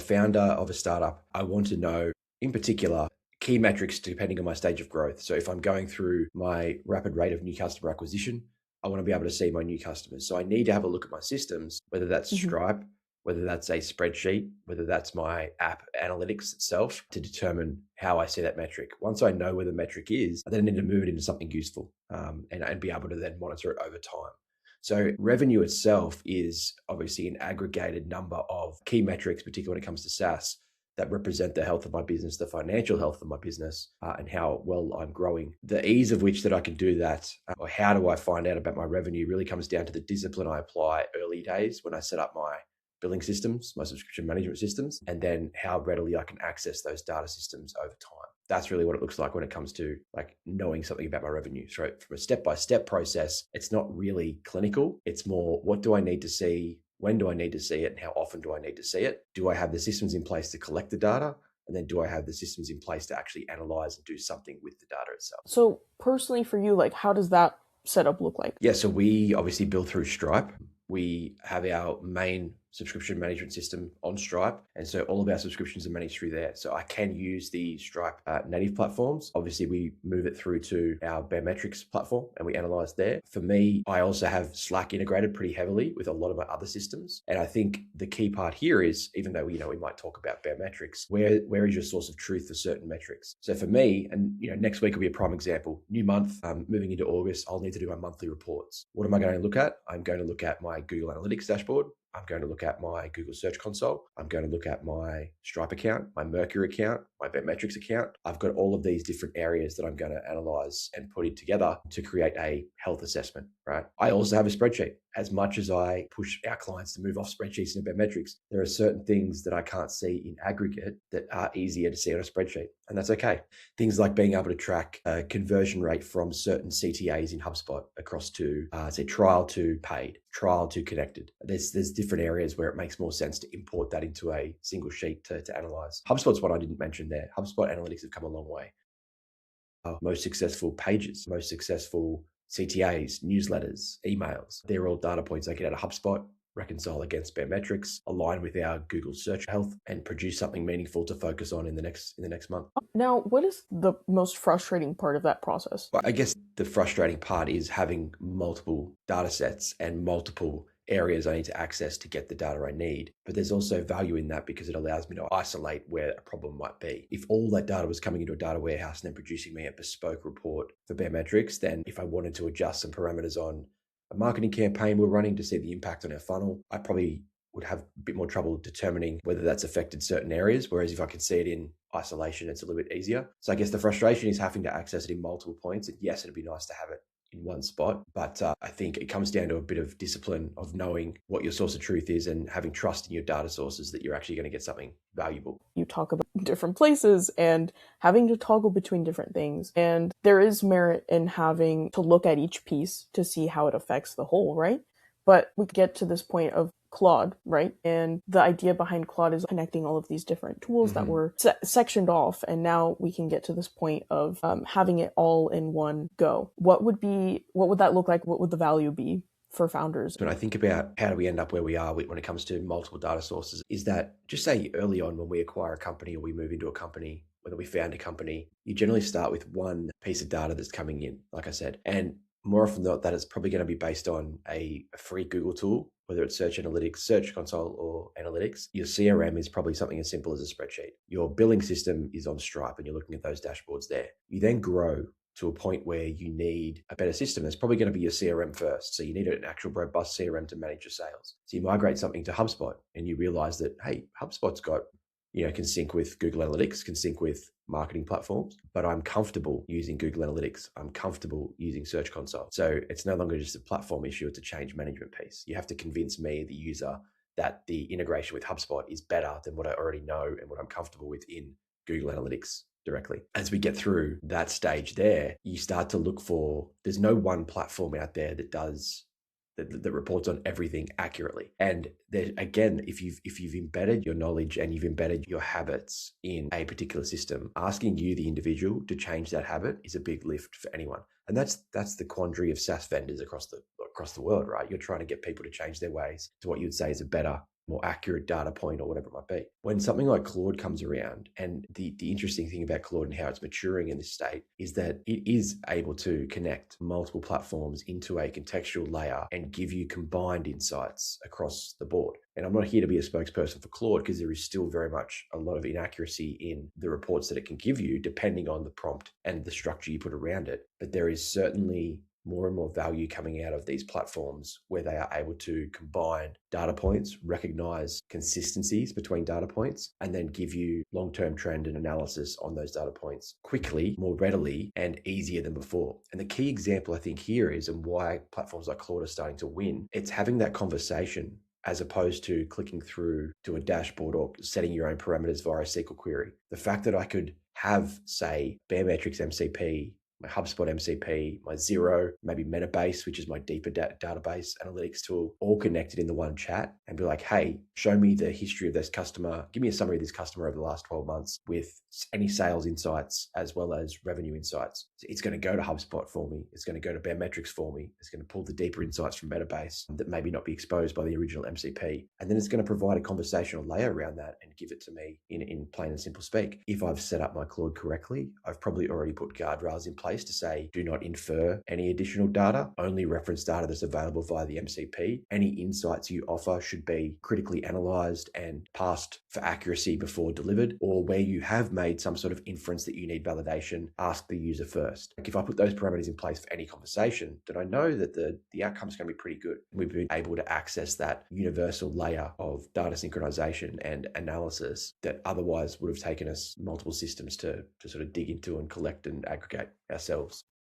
a founder of a startup, I want to know, in particular, key metrics depending on my stage of growth. So if I'm going through my rapid rate of new customer acquisition, I want to be able to see my new customers. So I need to have a look at my systems, whether that's Stripe, whether that's a spreadsheet, whether that's my app analytics itself, to determine how I see that metric. Once I know where the metric is, I then need to move it into something useful and be able to then monitor it over time. So revenue itself is obviously an aggregated number of key metrics, particularly when it comes to SaaS, that represent the health of my business, the financial health of my business, and how well I'm growing. The ease of which that I can do that, or how do I find out about my revenue, really comes down to the discipline I apply early days when I set up my billing systems, my subscription management systems, and then how readily I can access those data systems over time. That's really what it looks like when it comes to like knowing something about my revenue. So from a step-by-step process, it's not really clinical. It's more, what do I need to see? When do I need to see it? And how often do I need to see it? Do I have the systems in place to collect the data? And then do I have the systems in place to actually analyze and do something with the data itself? So personally for you, like how does that setup look like? Yeah, so we obviously build through Stripe. We have our main subscription management system on Stripe. And so all of our subscriptions are managed through there. So I can use the Stripe native platforms. Obviously, we move it through to our Baremetrics platform and we analyze there. For me, I also have Slack integrated pretty heavily with a lot of my other systems. And I think the key part here is, even though we might talk about Baremetrics, where is your source of truth for certain metrics? So for me, and next week will be a prime example, new month, moving into August, I'll need to do my monthly reports. What am I going to look at? I'm going to look at my Google Analytics dashboard. I'm going to look at my Google Search Console. I'm going to look at my Stripe account, my Mercury account, my Baremetrics account. I've got all of these different areas that I'm going to analyze and put it together to create a health assessment, right? I also have a spreadsheet. As much as I push our clients to move off spreadsheets into Baremetrics, there are certain things that I can't see in aggregate that are easier to see on a spreadsheet. And that's okay. Things like being able to track a conversion rate from certain CTAs in HubSpot across to, say, trial to paid, trial to connected. There's different areas where it makes more sense to import that into a single sheet to analyze. HubSpot's what I didn't mention there. HubSpot analytics have come a long way. Most successful pages, most successful CTAs, newsletters, emails, they're all data points I get out of HubSpot, reconcile against Baremetrics, align with our Google search health, and produce something meaningful to focus on in the next month. Now, what is the most frustrating part of that process? Well, I guess the frustrating part is having multiple data sets and multiple areas I need to access to get the data I need. But there's also value in that because it allows me to isolate where a problem might be. If all that data was coming into a data warehouse and then producing me a bespoke report for Baremetrics, then if I wanted to adjust some parameters on a marketing campaign we're running to see the impact on our funnel, I probably would have a bit more trouble determining whether that's affected certain areas. Whereas if I can see it in isolation, it's a little bit easier. So I guess the frustration is having to access it in multiple points. And yes, it'd be nice to have it in one spot, but I think it comes down to a bit of discipline of knowing what your source of truth is and having trust in your data sources that you're actually going to get something valuable. You talk about different places and having to toggle between different things. And there is merit in having to look at each piece to see how it affects the whole, right? But we get to this point of Claude, right? And the idea behind Claude is connecting all of these different tools that were sectioned off. And now we can get to this point of having it all in one go. What would that look like? What would the value be for founders? When I think about how do we end up where we are when it comes to multiple data sources, is that just say early on when we acquire a company or we move into a company, whether we found a company, you generally start with one piece of data that's coming in, like I said. And more often than not, that it's probably going to be based on a free Google tool, whether it's Search Analytics, Search Console, or Analytics. Your CRM is probably something as simple as a spreadsheet. Your billing system is on Stripe and you're looking at those dashboards there. You then grow to a point where you need a better system. That's probably going to be your CRM first. So you need an actual robust CRM to manage your sales. So you migrate something to HubSpot and you realize that, hey, HubSpot's got, can sync with Google Analytics, can sync with marketing platforms, but I'm comfortable using Google Analytics. I'm comfortable using Search Console. So it's no longer just a platform issue, it's a change management piece. You have to convince me, the user, that the integration with HubSpot is better than what I already know and what I'm comfortable with in Google Analytics directly. As we get through that stage there, you start to look for, there's no one platform out there that reports on everything accurately. And there, again, if you've embedded your knowledge and you've embedded your habits in a particular system, asking you, the individual, to change that habit is a big lift for anyone. And that's the quandary of SaaS vendors across the world, right? You're trying to get people to change their ways to what you'd say is a better, more accurate data point or whatever it might be. When something like Claude comes around, and the interesting thing about Claude and how it's maturing in this state is that it is able to connect multiple platforms into a contextual layer and give you combined insights across the board. And I'm not here to be a spokesperson for Claude, because there is still very much a lot of inaccuracy in the reports that it can give you, depending on the prompt and the structure you put around it. But there is certainly more and more value coming out of these platforms where they are able to combine data points, recognize consistencies between data points, and then give you long-term trend and analysis on those data points quickly, more readily, and easier than before. And the key example I think here is, and why platforms like Claude are starting to win, it's having that conversation as opposed to clicking through to a dashboard or setting your own parameters via a SQL query. The fact that I could have, say, Baremetrics MCP, my HubSpot MCP, my Xero, maybe Metabase, which is my deeper database analytics tool, all connected in the one chat, and be like, hey, show me the history of this customer. Give me a summary of this customer over the last 12 months with any sales insights as well as revenue insights. So it's going to go to HubSpot for me. It's going to go to Baremetrics for me. It's going to pull the deeper insights from Metabase that maybe not be exposed by the original MCP. And then it's going to provide a conversational layer around that and give it to me in plain and simple speak. If I've set up my Claude correctly, I've probably already put guardrails in place to say, do not infer any additional data, only reference data that's available via the MCP. Any insights you offer should be critically analyzed and passed for accuracy before delivered, or where you have made some sort of inference that you need validation, ask the user first. Like if I put those parameters in place for any conversation, then I know that the outcome is going to be pretty good. We've been able to access that universal layer of data synchronization and analysis that otherwise would have taken us multiple systems to sort of dig into and collect and aggregate ourselves.